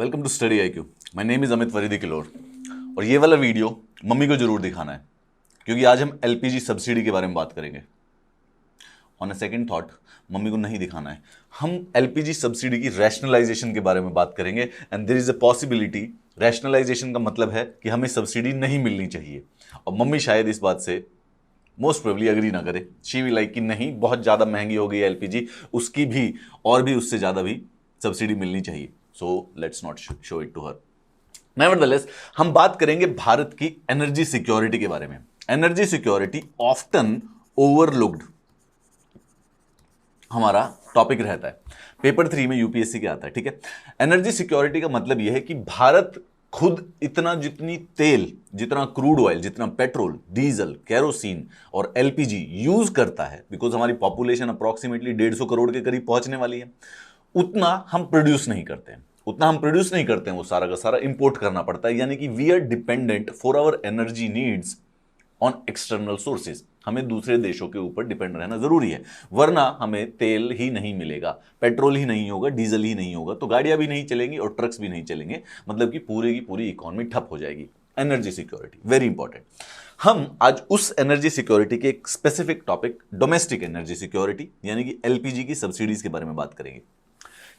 Welcome to study IQ। My name is Amit वरीदी किलोर और ये वाला वीडियो मम्मी को जरूर दिखाना है क्योंकि आज हम LPG सब्सिडी के बारे में बात करेंगे। On a second thought mummy को नहीं दिखाना है, हम LPG सब्सिडी की रैशनलाइजेशन के बारे में बात करेंगे and there is a possibility. Rationalisation का मतलब है कि हमें सब्सिडी नहीं मिलनी चाहिए और मम्मी शायद इस बात से मोस्ट प्रोबेबली अग्री ना करे। शी विल लाइक कि नहीं, बहुत ज़्यादा महंगी हो गई LPG, उसकी भी और भी उससे ज़्यादा भी सब्सिडी मिलनी चाहिए। So let's not show it to her. Nevertheless हम बात करेंगे भारत की एनर्जी सिक्योरिटी के बारे में। एनर्जी सिक्योरिटी ऑफ्टन ओवरलुक्ड हमारा टॉपिक रहता है, पेपर 3 में यूपीएससी के आता है। ठीक है, एनर्जी सिक्योरिटी का मतलब यह है कि भारत खुद इतना जितनी तेल, जितना क्रूड ऑयल, जितना पेट्रोल, डीजल, केरोसिन और LPG यूज करता है, बिकॉज हमारी पॉपुलेशन अप्रोक्सीमेटली 150 करोड़ के करीब पहुंचने वाली है, उतना हम प्रोड्यूस नहीं करते हैं। वो सारा का सारा इंपोर्ट करना पड़ता है। यानी कि we are dependent for our energy needs on external sources. हमें दूसरे देशों के ऊपर डिपेंड रहना जरूरी है, वरना हमें तेल ही नहीं मिलेगा, पेट्रोल ही नहीं होगा, डीजल ही नहीं होगा, तो गाड़ियां भी नहीं चलेंगी और ट्रक्स भी नहीं चलेंगे। मतलब कि पूरी की पूरी इकोनॉमी ठप हो जाएगी। Energy security very important. हम आज उस एनर्जी सिक्योरिटी के एक specific topic, domestic energy security यानी कि LPG की सब्सिडीज के बारे में बात करेंगे।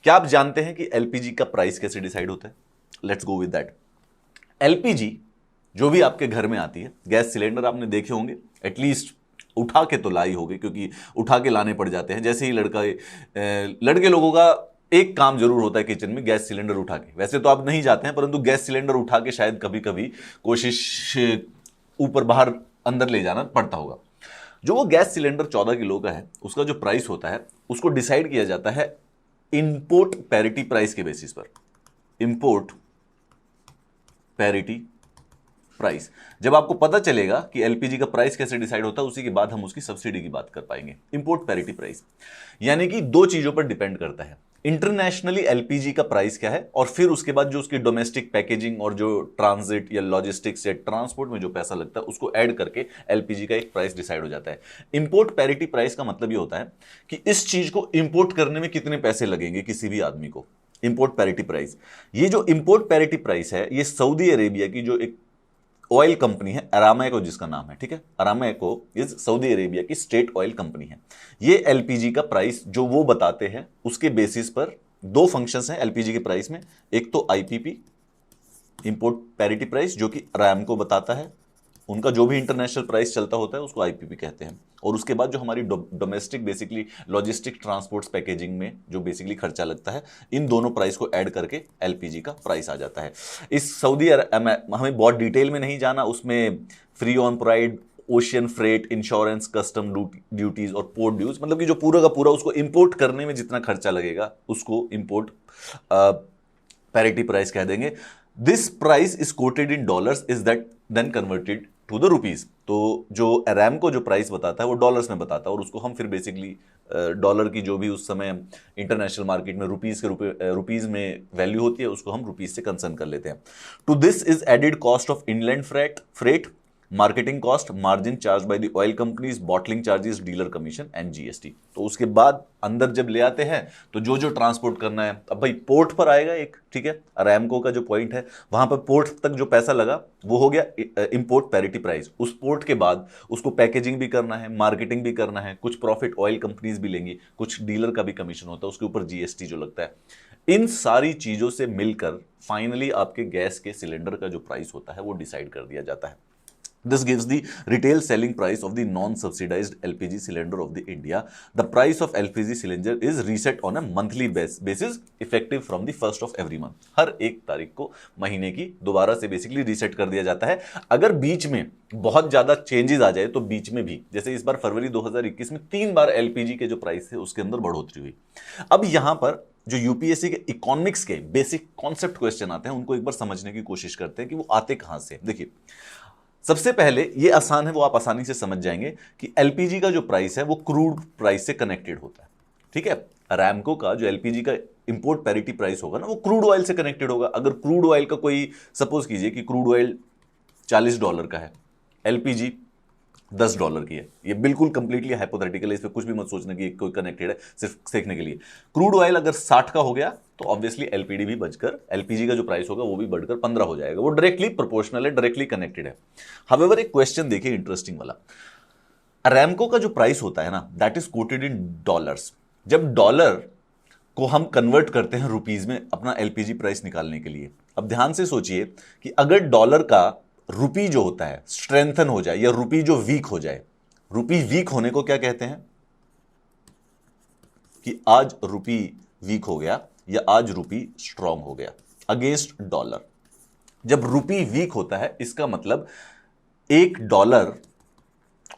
क्या आप जानते हैं कि LPG का प्राइस कैसे डिसाइड होता है? Let's go with that. LPG जो भी आपके घर में आती है, गैस सिलेंडर आपने देखे होंगे, एटलीस्ट उठा के तो लाई होगी, क्योंकि उठा के लाने पड़ जाते हैं। जैसे ही लड़के लोगों का एक काम जरूर होता है किचन में, गैस सिलेंडर उठा के। वैसे तो आप नहीं जाते हैं, परंतु गैस सिलेंडर उठा के शायद कभी कभी कोशिश ऊपर बाहर अंदर ले जाना पड़ता होगा। जो वो गैस सिलेंडर 14 किलो का है, उसका जो प्राइस होता है उसको डिसाइड किया जाता है इंपोर्ट पैरिटी प्राइस के बेसिस पर। Import parity price. जब आपको पता चलेगा कि LPG का प्राइस कैसे डिसाइड होता है, उसी के बाद हम उसकी सब्सिडी की बात कर पाएंगे। इंपोर्ट पैरिटी प्राइस यानी कि दो चीजों पर डिपेंड करता है। इंटरनेशनली LPG का प्राइस क्या है, और फिर उसके बाद जो उसकी डोमेस्टिक पैकेजिंग और जो ट्रांजिट या लॉजिस्टिक्स या ट्रांसपोर्ट में जो पैसा लगता है, उसको ऐड करके LPG का एक प्राइस डिसाइड हो जाता है। इंपोर्ट पैरिटी प्राइस का मतलब ये होता है कि इस चीज को इंपोर्ट करने में कितने पैसे लगेंगे किसी भी आदमी को। इंपोर्ट पैरिटी प्राइस, ये जो इंपोर्ट पैरिटी प्राइस है, ये सऊदी अरेबिया की जो एक ऑयल कंपनी है, अरामको जिसका नाम है, ठीक है, अरामको इज सऊदी अरेबिया की स्टेट ऑयल कंपनी है। ये LPG का प्राइस जो वो बताते हैं, उसके बेसिस पर दो फंक्शंस हैं LPG के प्राइस में। एक तो IPP, इंपोर्ट पैरिटी प्राइस, जो कि अरामको बताता है, उनका जो भी इंटरनेशनल प्राइस चलता होता है उसको IPP कहते हैं। और उसके बाद जो हमारी domestic basically logistic transports packaging में जो बेसिकली खर्चा लगता है, इन दोनों प्राइस को ऐड करके LPG का प्राइस आ जाता है। इस हमें बहुत डिटेल में नहीं जाना, उसमें free on pride, ocean freight, insurance, custom duties और पोर्ट ड्यूज, मतलब कि जो पूरा का पूरा उसको इंपोर्ट करने में जितना खर्चा लगेगा उसको इंपोर्ट पैरिटी प्राइस कह देंगे। This price is quoted in dollars, is that then converted to the rupees. तो जो अरामको जो प्राइस बताता है वो डॉलर्स में बताता है, और उसको हम फिर बेसिकली डॉलर की जो भी उस समय इंटरनेशनल मार्केट में रुपीज में वैल्यू होती है, उसको हम रुपीज से कंसर्न कर लेते हैं। To this is added cost of inland freight, marketing cost, margin charge by the oil companies, bottling charges, dealer commission and GST। तो उसके बाद अंदर जब ले आते हैं तो जो जो ट्रांसपोर्ट करना है, अब भाई पोर्ट पर आएगा एक, ठीक है, अरामको का जो पॉइंट है वहां पर पोर्ट तक जो पैसा लगा वो हो गया इंपोर्ट पैरिटी प्राइस। उस पोर्ट के बाद उसको पैकेजिंग भी करना है, मार्केटिंग भी करना है, कुछ प्रॉफिट ऑयल कंपनीज भी लेंगी, कुछ डीलर का भी कमीशन होता है, उसके ऊपर GST जो लगता है। इन सारी चीजों से मिलकर फाइनली आपके गैस के सिलेंडर का जो प्राइस होता है वो डिसाइड कर दिया जाता है। This gives the retail selling price of the non-subsidized LPG cylinder of the India. The price of LPG cylinder is reset on a monthly basis, effective from the 1st of every month. हर एक तारीख को महीने की दोबारा से basically reset कर दिया जाता है। अगर बीच में बहुत ज्यादा चेंजेस आ जाए तो बीच में भी, जैसे इस बार फरवरी 2021 में 3 बार LPG के जो प्राइस थे उसके अंदर बढ़ोतरी हुई। अब यहां पर जो यूपीएससी के इकोनॉमिक्स के बेसिक कॉन्सेप्ट क्वेश्चन आते हैं, उनको एक बार समझने की कोशिश करते हैं कि वो आते कहां से। देखिए, सबसे पहले ये आसान है, वो आप आसानी से समझ जाएंगे कि LPG का जो प्राइस है वो क्रूड प्राइस से कनेक्टेड होता है। ठीक है, अरामको का जो LPG का इंपोर्ट पैरिटी प्राइस होगा ना, वो क्रूड ऑयल से कनेक्टेड होगा। अगर क्रूड ऑयल का कोई, सपोज कीजिए कि क्रूड ऑयल $40 का है, LPG $10 की है, ये बिल्कुल कंप्लीटली हाइपोथेटिकल है, इस पे कुछ भी मत सोचना कि कोई कनेक्टेड है, सिर्फ सीखने के लिए। क्रूड ऑयल अगर 60 का हो गया तो ऑब्वियसली एलपीडी भी बढ़कर, एलपीजी का जो प्राइस होगा वो भी बढ़कर 15 हो जाएगा। वो डायरेक्टली प्रोपोर्शनल है, डायरेक्टली कनेक्टेड है। हावेवर एक क्वेश्चन देखिए इंटरेस्टिंग वाला, अराम्को का जो प्राइस होता है ना, that is quoted in dollars. जब डॉलर को हम कन्वर्ट करते हैं रुपीज में अपना एलपीजी प्राइस निकालने के लिए, अब ध्यान से सोचिए कि अगर डॉलर का रुपी जो होता है स्ट्रेंथन हो जाए या रुपी जो वीक हो जाए, रुपी वीक होने को क्या कहते हैं कि आज रुपी वीक हो गया या आज रुपी स्ट्रांग हो गया अगेंस्ट डॉलर। जब रुपी वीक होता है इसका मतलब एक डॉलर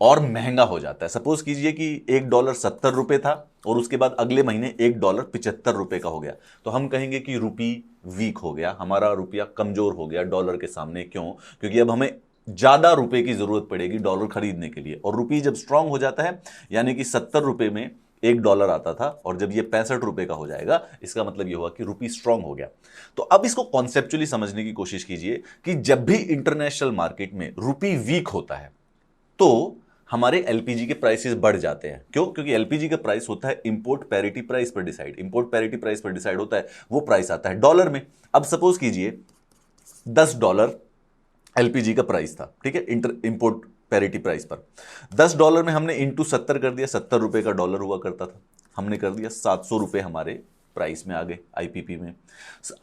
और महंगा हो जाता है। सपोज कीजिए कि एक डॉलर 70 रुपए था और उसके बाद अगले महीने एक डॉलर 75 रुपए का हो गया, तो हम कहेंगे कि रुपी वीक हो गया, हमारा रुपया कमजोर हो गया डॉलर के सामने। क्यों? क्योंकि अब हमें ज्यादा रुपए की जरूरत पड़ेगी डॉलर खरीदने के लिए। और रुपी जब स्ट्रांग हो जाता है, यानी कि 70 रुपए में एक डॉलर आता था और जब ये 65 रुपए का हो जाएगा, इसका मतलब ये हुआ कि रुपी स्ट्रांग हो गया। तो अब इसको कॉन्सेप्चुअली समझने की कोशिश कीजिए कि जब भी इंटरनेशनल मार्केट में रुपी वीक होता है तो हमारे एलपीजी के प्राइसेस बढ़ जाते हैं। क्यों? क्योंकि एलपीजी का प्राइस होता है इंपोर्ट पैरिटी प्राइस पर डिसाइड। इंपोर्ट पैरिटी प्राइस पर डिसाइड होता है, वो प्राइस आता है डॉलर में। अब सपोज कीजिए $10 एलपीजी का प्राइस था, ठीक है, इंपोर्ट पैरिटी प्राइस पर। $10 में हमने इंटू 70 कर दिया, 70 रुपए का डॉलर हुआ करता था, हमने कर दिया 700 रुपए हमारे प्राइस में आ गए आईपीपी में।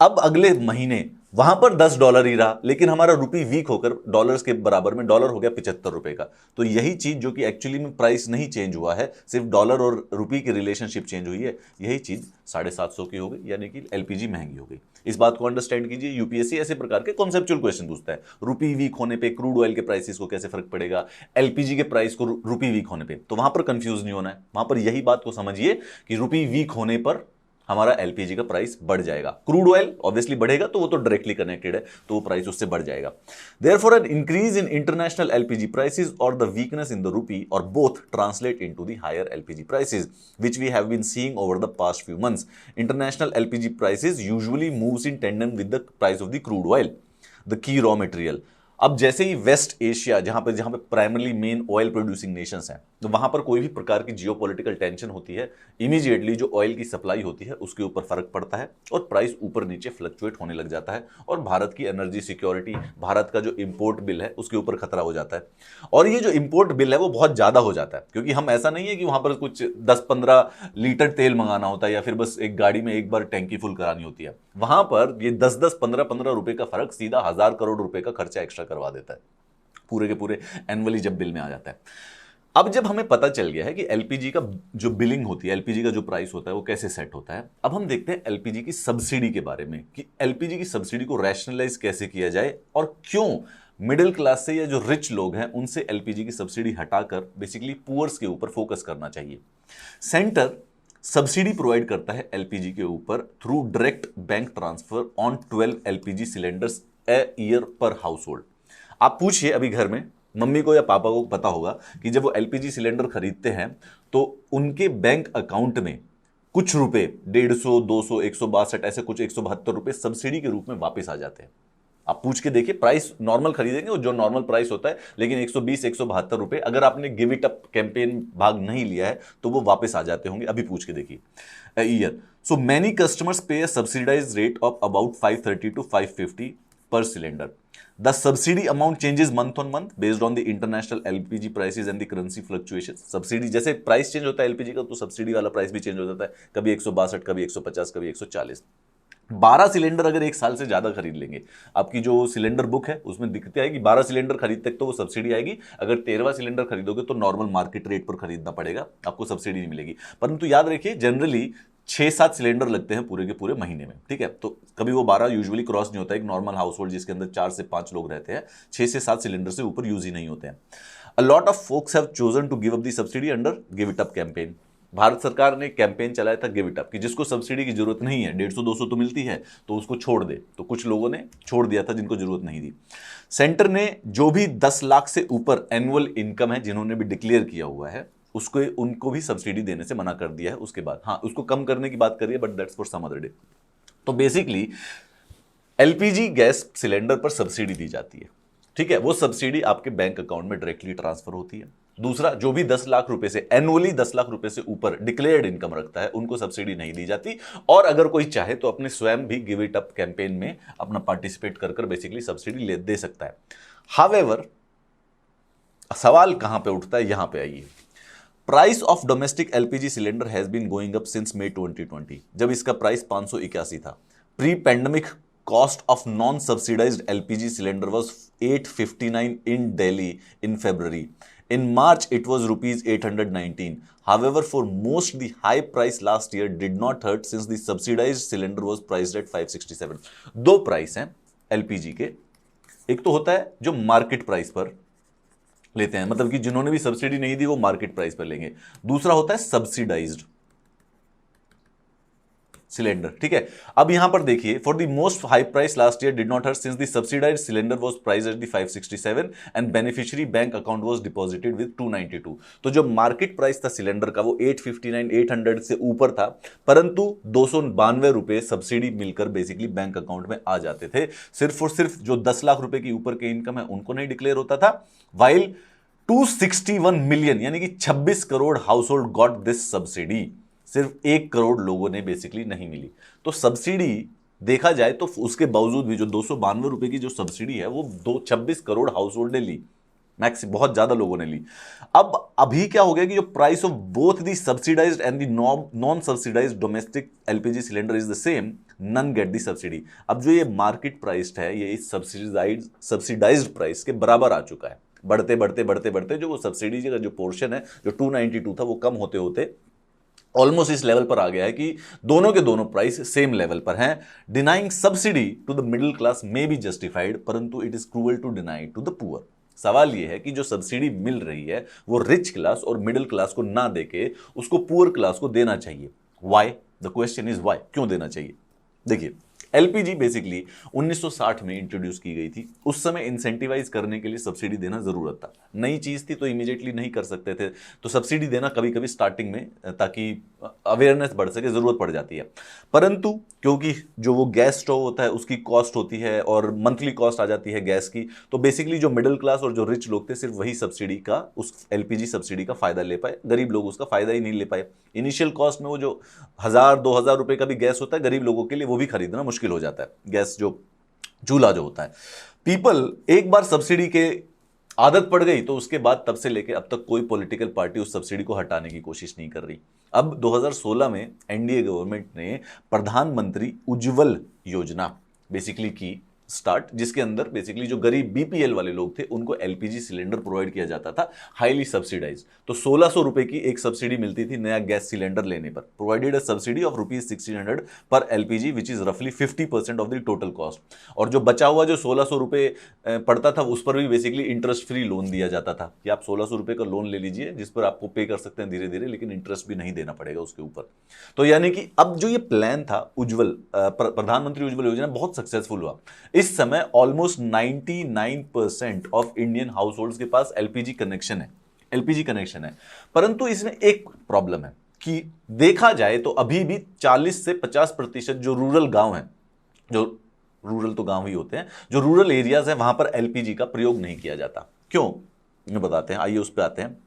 अब अगले महीने वहां पर $10 ही रहा, लेकिन हमारा रुपी वीक होकर डॉलर्स के बराबर में डॉलर हो गया 75 रुपए का। तो यही चीज जो कि एक्चुअली में प्राइस नहीं चेंज हुआ है, सिर्फ डॉलर और रुपी की रिलेशनशिप चेंज हुई है, यही चीज 750 की हो गई, यानी कि एलपीजी महंगी हो गई। इस बात को अंडरस्टैंड कीजिए। यूपीएससी ऐसे प्रकार के कॉन्सेप्चुअल क्वेश्चन पूछता है। रुपी वीक होने पे क्रूड ऑयल के प्राइसेस को कैसे फर्क पड़ेगा, एलपीजी के प्राइस को रुपी वीक होने पे, तो वहां पर कंफ्यूज नहीं होना है। वहां पर यही बात को समझिए कि रुपी वीक होने पर हमारा एलपीजी का प्राइस बढ़ जाएगा। क्रूड ऑयल ऑब्वियसली बढ़ेगा, तो वो तो डायरेक्टली कनेक्टेड है, तो वो प्राइस उससे बढ़ जाएगा। Therefore an increase in international LPG prices और the weakness in the rupee और both translate into the higher LPG prices which we have been seeing over the past few months. International LPG prices usually moves in tandem with the price of the crude oil, the key raw material. अब जैसे ही West Asia, जहां पे primarily main oil producing nations हैं, तो वहां पर कोई भी प्रकार की जियोपॉलिटिकल टेंशन होती है, इमीडिएटली जो ऑयल की सप्लाई होती है उसके ऊपर फर्क पड़ता है और प्राइस ऊपर नीचे फ्लक्चुएट होने लग जाता है और भारत की एनर्जी सिक्योरिटी, भारत का जो इंपोर्ट बिल है उसके ऊपर खतरा हो जाता है। और ये जो इंपोर्ट बिल है वो बहुत ज्यादा हो जाता है, क्योंकि हम ऐसा नहीं है कि वहां पर कुछ 10-15 लीटर तेल मंगाना होता है या फिर बस एक गाड़ी में एक बार टैंकी फुल करानी होती है। वहां पर ये 10-10, 15-15 रुपए का फर्क सीधा 1000 करोड़ रुपए का खर्चा एक्स्ट्रा करवा देता है पूरे के पूरे एनुअली जब बिल में आ जाता है। अब जब हमें पता चल गया है कि एलपीजी का जो बिलिंग होती है, एलपीजी का जो प्राइस होता है वो कैसे सेट होता है, अब हम देखते हैं एलपीजी की सब्सिडी के बारे में कि एलपीजी की सब्सिडी को रैशनलाइज कैसे किया जाए और क्यों मिडिल क्लास से या जो रिच लोग हैं उनसे एलपीजी की सब्सिडी हटाकर बेसिकली पुअर्स के ऊपर फोकस करना चाहिए। सेंटर सब्सिडी प्रोवाइड करता है एलपीजी के ऊपर through direct bank transfer on 12 LPG cylinders a year पर हाउस होल्ड। आप पूछिए अभी घर में मम्मी को या पापा को पता होगा कि जब वो एलपीजी सिलेंडर खरीदते हैं तो उनके बैंक अकाउंट में कुछ रुपए 150, 200, 162 ऐसे कुछ 172 रुपए सब्सिडी के रूप में वापस आ जाते हैं। आप पूछ के देखिए, प्राइस नॉर्मल खरीदेंगे जो नॉर्मल प्राइस होता है, लेकिन 120, 172 रुपए अगर आपने गिव इट अप कैंपेन भाग नहीं लिया है तो वो वापस आ जाते होंगे। अभी पूछ के देखिए year. So many customers pay subsidise rate of about 530 to 550 per cylinder. The subsidy amount changes month on month based on the international LPG prices and the currency fluctuations. Subsidy जैसे प्राइस चेंज होता है LPG का, तो subsidy वाला price भी change हो जाता है, कभी 162, कभी 150, कभी 140। 12 सिलेंडर अगर एक साल से ज्यादा खरीद लेंगे, आपकी जो सिलेंडर बुक है उसमें दिखती आएगी 12 सिलेंडर खरीदते तक तो वो सब्सिडी आएगी। अगर 13वां सिलेंडर खरीदोगे तो नॉर्मल मार्केट रेट पर खरीदना पड़ेगा, आपको सब्सिडी नहीं मिलेगी। परंतु याद रखिए जनरली 6-7 सिलेंडर लगते हैं पूरे के पूरे महीने में, ठीक है, तो कभी वो 12 यूजुअली क्रॉस नहीं होता है। एक नॉर्मल हाउस होल्ड जिसके अंदर 4 से 5 लोग रहते हैं, 6 से 7 सिलेंडर से ऊपर यूज ही नहीं होते हैं। A lot of folks have chosen to give up the subsidy under give it up campaign. Bharat सरकार ने कैंपेन चलाया था गिव इट अप, कि जिसको सब्सिडी की जरूरत नहीं है, 150-200 तो मिलती है, तो उसको छोड़ दे। तो कुछ लोगों ने छोड़ दिया था जिनको जरूरत नहीं थी। सेंटर ने जो भी 10 लाख से ऊपर एनुअल इनकम है जिन्होंने भी डिक्लेयर किया हुआ है उसको उनको भी सब्सिडी देने से मना कर दिया है। उसके बाद हाँ उसको कम करने की बात करिए, but that's for some other day. तो बेसिकली एलपीजी गैस सिलेंडर पर सब्सिडी दी जाती है, ठीक है, वो सब्सिडी आपके बैंक अकाउंट में डायरेक्टली ट्रांसफर होती है। दूसरा, जो भी 10 लाख रुपए से एनुअली 10 लाख रुपए से ऊपर डिक्लेयर्ड इनकम रखता है उनको सब्सिडी नहीं दी जाती, और अगर कोई चाहे तो अपने स्वयं भी गिव इट अप कैंपेन में अपना पार्टिसिपेट कर कर बेसिकली सब्सिडी दे सकता है। हावेवर सवाल कहां पे उठता है, यहां पे आइए। Price of domestic LPG cylinder has been going up since May 2020, जब इसका प्राइस 581 था। Pre pandemic cost of non subsidised LPG cylinder was 859 in Delhi in February. In March, it was rupees 819. However, for most, the high price last year did not hurt since the subsidized cylinder was priced at 567. दो price हैं LPG के, एक तो होता है जो market price पर लेते हैं, मतलब कि जिन्होंने भी सब्सिडी नहीं दी वो मार्केट प्राइस पर लेंगे। दूसरा होता है सब्सिडाइज्ड सिलेंडर, ठीक है। अब यहां पर देखिए, for the most high price last year did not hurt since the subsidised cylinder was priced at the 567 and beneficiary bank account was deposited with 292। तो जो मार्केट प्राइस था सिलेंडर का वो 859 800 से ऊपर था, परंतु 292 रुपए सब्सिडी मिलकर बेसिकली बैंक अकाउंट में आ जाते थे। सिर्फ और सिर्फ जो 10 लाख रुपए की ऊपर के इनकम है उनको नहीं डिक्लेयर होता था, वाइल 261 मिलियन यानी कि 26 crore house hold got this subsidy, सिर्फ 1 करोड़ लोगों ने बेसिकली नहीं मिली। तो सब्सिडी देखा जाए तो उसके बावजूद भी जो 292 रुपए की जो सब्सिडी है वो 26 करोड़ हाउस होल्ड ने ली, मैक्स बहुत ज्यादा लोगों ने ली। अब अभी क्या हो गया कि जो price of both the subsidised and the non subsidised domestic LPG cylinder is the same, none get the subsidy. अब जो ये मार्केट प्राइस है ये इस सब्सिडाइज्ड प्राइस के बराबर आ चुका है। बढ़ते बढ़ते बढ़ते बढ़ते जो वो सब्सिडी का जो पोर्शन है जो 292 था वो कम होते होते ऑलमोस्ट इस लेवल पर आ गया है कि दोनों के दोनों प्राइस सेम लेवल पर हैं। Denying subsidy to the middle class may be justified, परंतु it is cruel to deny to the poor. सवाल यह है कि जो सब्सिडी मिल रही है वो रिच क्लास और मिडिल क्लास को ना देके उसको पुअर क्लास को देना चाहिए। Why? The question is why, क्यों देना चाहिए? देखिए, एलपीजी बेसिकली 1960 में इंट्रोड्यूस की गई थी। उस समय इंसेंटिवाइज करने के लिए सब्सिडी देना जरूरत था, नई चीज थी तो इमीडिएटली नहीं कर सकते थे, तो सब्सिडी देना कभी कभी स्टार्टिंग में ताकि अवेयरनेस बढ़ सके जरूरत पड़ जाती है। परंतु क्योंकि जो वो गैस स्टोव होता है उसकी कॉस्ट होती है और मंथली कॉस्ट आ जाती है गैस की, तो बेसिकली जो मिडिल क्लास और जो रिच लोग थे सिर्फ वही सब्सिडी का, उस एलपीजी सब्सिडी का फायदा ले पाए, गरीब लोग उसका फायदा ही नहीं ले पाए। इनिशियल कॉस्ट में वो जो 1000-2000 रुपए का भी गैस होता है गरीब लोगों के लिए वो भी खरीदना मुश्किल हो जाता है, गैस जो चूल्हा जो होता है। पीपल एक बार सब्सिडी के आदत पड़ गई तो उसके बाद तब से लेके अब तक कोई पॉलिटिकल पार्टी उस सब्सिडी को हटाने की कोशिश नहीं कर रही। अब 2016 में एनडीए गवर्नमेंट ने प्रधानमंत्री उज्ज्वल योजना बेसिकली की स्टार्ट, जिसके अंदर बेसिकली जो गरीब बीपीएल वाले लोग थे उनको एलपीजी सिलेंडर प्रोवाइड किया जाता था, हाईली सब्सिडाइज। तो 1600 रुपए की एक सब्सिडी मिलती थी नया गैस सिलेंडर लेने पर, प्रोवाइडेड अ सब्सिडी ऑफ ₹1600 पर एलपीजी विच इज रफली 50% ऑफ द टोटल कॉस्ट। और जो बचा हुआ जो 1600 रुपए पड़ता था उस पर भी बेसिकली इंटरेस्ट फ्री लोन दिया जाता था कि आप 1600 रुपए का लोन ले लीजिए जिस पर आपको पे कर सकते हैं धीरे धीरे, लेकिन इंटरेस्ट भी नहीं देना पड़ेगा उसके ऊपर। तो यानी कि अब जो ये प्लान था उज्ज्वल प्रधानमंत्री उज्ज्वल योजना बहुत सक्सेसफुल हुआ। इस समय almost 99% of Indian house holds के पास एलपीजी कनेक्शन है, परंतु इसमें एक प्रॉब्लम है कि देखा जाए तो अभी भी 40 से 50% जो रूरल गांव हैं, जो रूरल तो गांव ही होते हैं, जो रूरल एरियाज हैं वहां पर एलपीजी का प्रयोग नहीं किया जाता। क्यों, मैं बताते हैं, आइए उस पर आते हैं।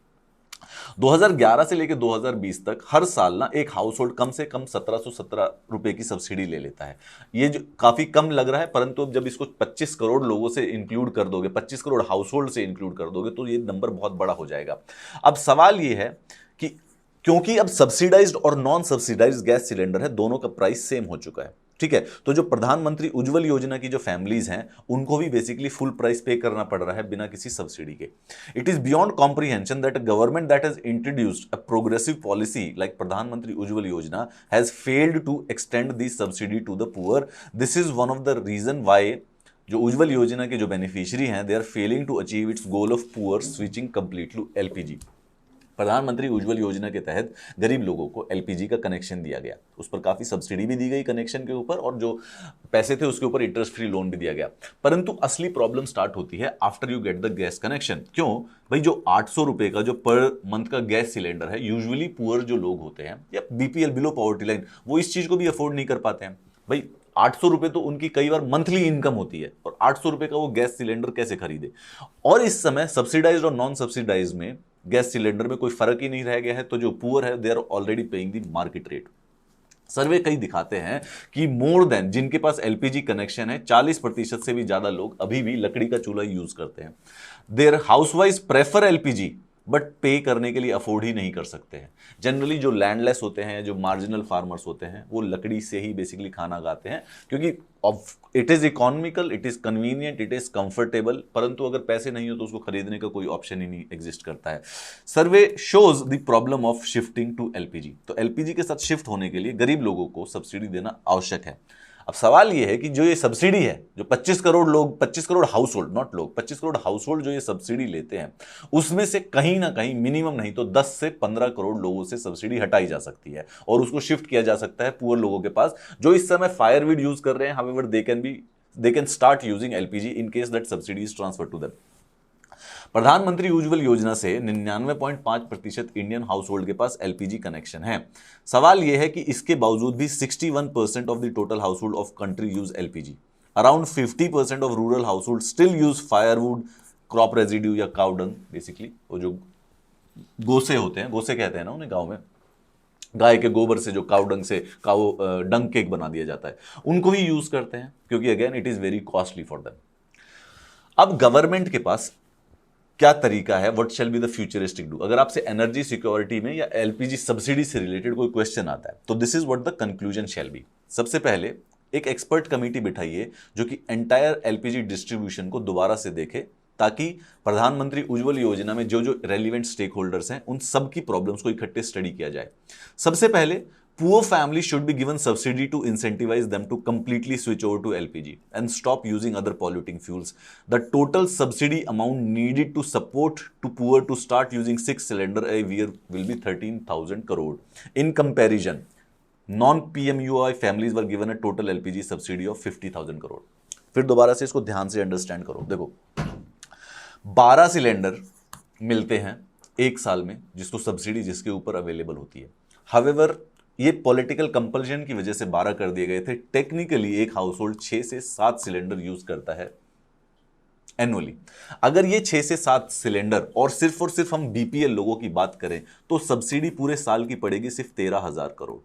2011 से लेकर 2020 तक हर साल ना एक हाउस होल्ड कम से कम 1717 रुपए की सब्सिडी ले लेता है। ये जो काफी कम लग रहा है, परंतु अब जब इसको 25 करोड़ लोगों से इंक्लूड कर दोगे, 25 करोड़ हाउस होल्ड से इंक्लूड कर दोगे तो ये नंबर बहुत बड़ा हो जाएगा। अब सवाल ये है कि क्योंकि अब सब्सिडाइज्ड और नॉन सब्सिडाइज्ड गैस सिलेंडर है, दोनों का प्राइस सेम हो चुका है, ठीक है। तो जो प्रधानमंत्री उज्ज्वल योजना की जो फैमिलीज हैं उनको भी बेसिकली फुल प्राइस पे करना पड़ रहा है बिना किसी सब्सिडी के। It is beyond comprehension that a government that has introduced a progressive policy like Pradhan Mantri Ujjwala Yojana has failed to extend this subsidy to the poor. This is one of the reason why जो उज्ज्वल योजना के जो beneficiary हैं they are failing to achieve its goal of poor switching complete to LPG. Pradhan Mantri Ujjwala Yojana के तहत गरीब लोगों को LPG का कनेक्शन दिया गया, उस पर काफी सब्सिडी भी दी गई कनेक्शन के ऊपर और जो पैसे थे उसके ऊपर इंटरेस्ट फ्री लोन भी दिया गया। परंतु असली प्रॉब्लम स्टार्ट होती है after you get the gas connection. क्यों भाई, जो 800 रुपए का जो पर मंथ का गैस सिलेंडर है, यूजुअली पुअर जो लोग होते हैं या बीपीएल बिलो पॉवर्टी लाइन, वो इस चीज को भी अफोर्ड नहीं कर पाते हैं। भाई 800 रुपए तो उनकी कई बार मंथली इनकम होती है और 800 रुपए का वो गैस सिलेंडर कैसे खरीदे। और इस समय सब्सिडाइज्ड और नॉन सब्सिडाइज्ड में गैस सिलेंडर में कोई फर्क ही नहीं रह गया है, तो जो पुअर है they are already paying the market rate. Survey कई दिखाते हैं कि मोर देन जिनके पास एलपीजी कनेक्शन है 40% से भी ज्यादा लोग अभी भी लकड़ी का चूल्हा यूज करते हैं। देयर हाउसवाइज प्रेफर एलपीजी बट पे करने के लिए अफोर्ड ही नहीं कर सकते हैं। जनरली जो लैंडलेस होते हैं, जो मार्जिनल फार्मर्स होते हैं, वो लकड़ी से ही बेसिकली खाना खाते हैं, क्योंकि it is economical, it is convenient, it is comfortable, परंतु अगर पैसे नहीं हो तो उसको खरीदने का कोई ऑप्शन ही नहीं एग्जिस्ट करता है। Survey shows the problem of shifting to LPG. तो एलपीजी के साथ शिफ्ट होने के लिए गरीब लोगों को सब्सिडी देना आवश्यक है। अब सवाल यह है कि जो ये सब्सिडी है, जो 25 करोड़ लोग, 25 करोड़ हाउस होल्ड, नॉट लोग, 25 करोड़ हाउस होल्ड जो ये सब्सिडी लेते हैं, उसमें से कहीं ना कहीं मिनिमम नहीं तो 10 से 15 करोड़ लोगों से सब्सिडी हटाई जा सकती है और उसको शिफ्ट किया जा सकता है पुअर लोगों के पास, जो इस समय फायरवुड यूज कर रहे हैं। However they can start using LPG in case that subsidy is transfer to them. Pradhan Mantri Ujjwala योजना से 99.5% इंडियन हाउस होल्ड के पास एलपीजी कनेक्शन है। सवाल यह है कि इसके बावजूद भी 61% of the total house hold of country use LPG. Around 50% of rural house hold still use firewood, crop residue या काउ डंग, बेसिकली वो जो गोसे होते हैं, गोसे कहते हैं ना उन्हें गांव में, गाय के गोबर से जो काउ डंग से काउ डंग केक बना दिया जाता है, उनको ही यूज करते हैं, क्योंकि again it is very costly for them. अब गवर्नमेंट के पास क्या तरीका है, what shall be the futuristic do. अगर आपसे एनर्जी सिक्योरिटी में या एलपीजी सब्सिडी से रिलेटेड कोई क्वेश्चन आता है, तो this is what the conclusion shall be. सबसे पहले एक एक्सपर्ट कमेटी बिठाइए जो कि एंटायर एलपीजी डिस्ट्रीब्यूशन को दोबारा से देखे, ताकि प्रधानमंत्री उज्ज्वल योजना में जो जो रेलिवेंट स्टेक होल्डर्स हैं उन सब की प्रॉब्लम्स को इकट्ठे स्टडी किया जाए। सबसे पहले poor families should be given subsidy to incentivize them to completely switch over to LPG and stop using other polluting fuels. The total subsidy amount needed to support to poor to start using 6-cylinder a year will be 13,000 crore. In comparison, non-PMUI families were given a total LPG subsidy of 50,000 crore. फिर दोबारा से इसको ध्यान से understand करो। देखो, 12 cylinder मिलते हैं एक साल में जिसको सब्सिडी जिसके ऊपर अवेलेबल होती है। हाउएवर ये पॉलिटिकल कंपल्शन की वजह से 12 कर दिए गए थे। टेक्निकली एक हाउस होल्ड 6 से 7 सिलेंडर यूज करता है एनुअली। अगर ये 6 से 7 सिलेंडर और सिर्फ हम बीपीएल लोगों की बात करें तो सब्सिडी पूरे साल की पड़ेगी सिर्फ 13,000 करोड़।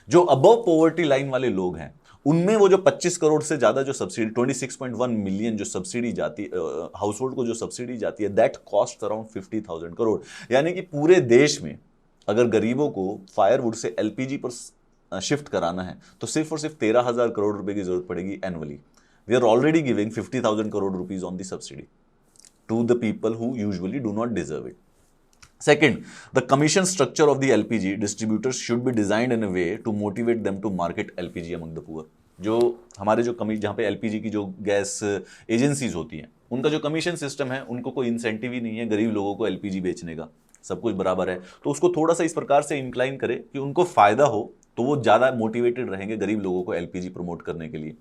जो अबव पॉवर्टी लाइन वाले लोग हैं उनमें वो जो 25 करोड़ से ज्यादा जो सब्सिडी, 26.1 मिलियन जो सब्सिडी जाती है हाउस होल्ड को, जो सब्सिडी जाती है, दैट कॉस्ट अराउंड 50,000 करोड़। यानी कि पूरे देश में अगर गरीबों को फायरवुड से एलपीजी पर शिफ्ट कराना है तो सिर्फ और सिर्फ 13,000 करोड़ रुपए की जरूरत पड़ेगी annually. We are already giving 50,000 crore rupees on the subsidy to the people who usually do not deserve it. Second, the commission structure of the LPG distributors should be designed in a way to motivate them to market LPG among the poor. जो हमारे जो जहाँ पे LPG की जो gas agencies होती हैं उनका जो कमीशन सिस्टम है, उनको कोई इंसेंटिव ही नहीं है गरीब लोगों को एलपीजी बेचने का, सब कुछ बराबर है, तो उसको थोड़ा सा इस प्रकार से इंक्लाइन करे कि उनको फायदा हो, तो वो ज्यादा मोटिवेटेड रहेंगे गरीब लोगों को एलपीजी प्रमोट करने के लिए।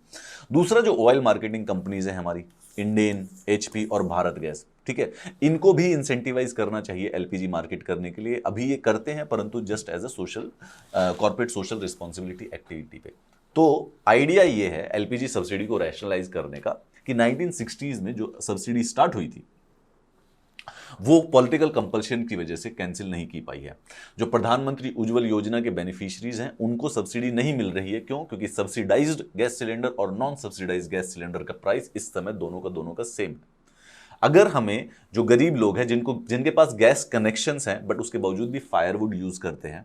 दूसरा, जो ऑयल मार्केटिंग कंपनीज है हमारी, इंडेन, एचपी और भारत गैस, ठीक है, इनको भी इंसेंटिवाइज करना चाहिए एलपीजी मार्केट करने के लिए। अभी ये करते हैं परंतु just as a social corporate social responsibility activity पे। तो आइडिया ये है एलपीजी सब्सिडी को रैशनलाइज करने का कि 1960s में जो सब्सिडी स्टार्ट हुई थी वो पॉलिटिकल कंपल्शन की वजह से कैंसिल नहीं की पाई है। जो प्रधानमंत्री उज्ज्वल योजना के बेनिफिशियरीज हैं उनको सब्सिडी नहीं मिल रही है। क्यों? क्योंकि सब्सिडाइज्ड गैस सिलेंडर और नॉन सब्सिडाइज्ड गैस सिलेंडर का प्राइस इस समय दोनों का सेम है। अगर हमें जो गरीब लोग हैं जिनके पास गैस कनेक्शंस हैं बट उसके बावजूद भी फायरवुड यूज करते हैं,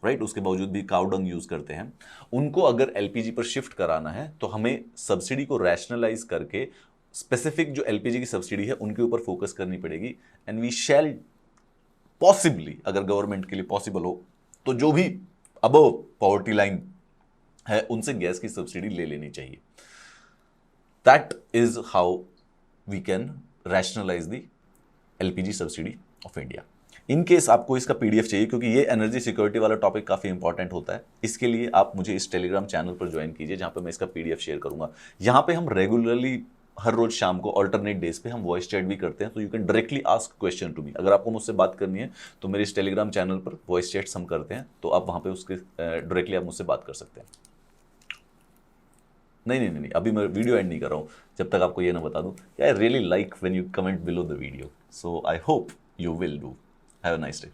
राइट, उसके बावजूद भी काउ डंग यूज करते हैं, उनको अगर एलपीजी पर शिफ्ट कराना है तो हमें सब्सिडी को रैशनलाइज करके स्पेसिफिक जो एलपीजी की सब्सिडी है उनके ऊपर फोकस करनी पड़ेगी। एंड वी शैल पॉसिबली, अगर गवर्नमेंट के लिए पॉसिबल हो तो जो भी अबव पॉवर्टी लाइन है उनसे गैस की सब्सिडी ले लेनी चाहिए। That is how we can rationalise the LPG subsidy of India. In case आपको इसका पीडीएफ चाहिए, क्योंकि ये एनर्जी सिक्योरिटी वाला टॉपिक काफी इंपॉर्टेंट होता है, इसके लिए आप मुझे इस टेलीग्राम चैनल पर ज्वाइन कीजिए जहां पे मैं इसका पीडीएफ शेयर करूंगा। यहां पे हम रेगुलरली हर रोज शाम को अल्टरनेट डेज पे हम वॉइस चैट भी करते हैं, तो you can directly ask question to me. अगर आपको मुझसे बात करनी है तो मेरे इस टेलीग्राम चैनल पर वॉइस चैट्स हम करते हैं, तो आप वहां पे उसके डायरेक्टली आप मुझसे बात कर सकते हैं। नहीं, अभी मैं वीडियो एंड नहीं कर रहा हूं जब तक आपको ये ना बता दूं कि I really like when you comment below the video. So I hope you will do. Have a nice day.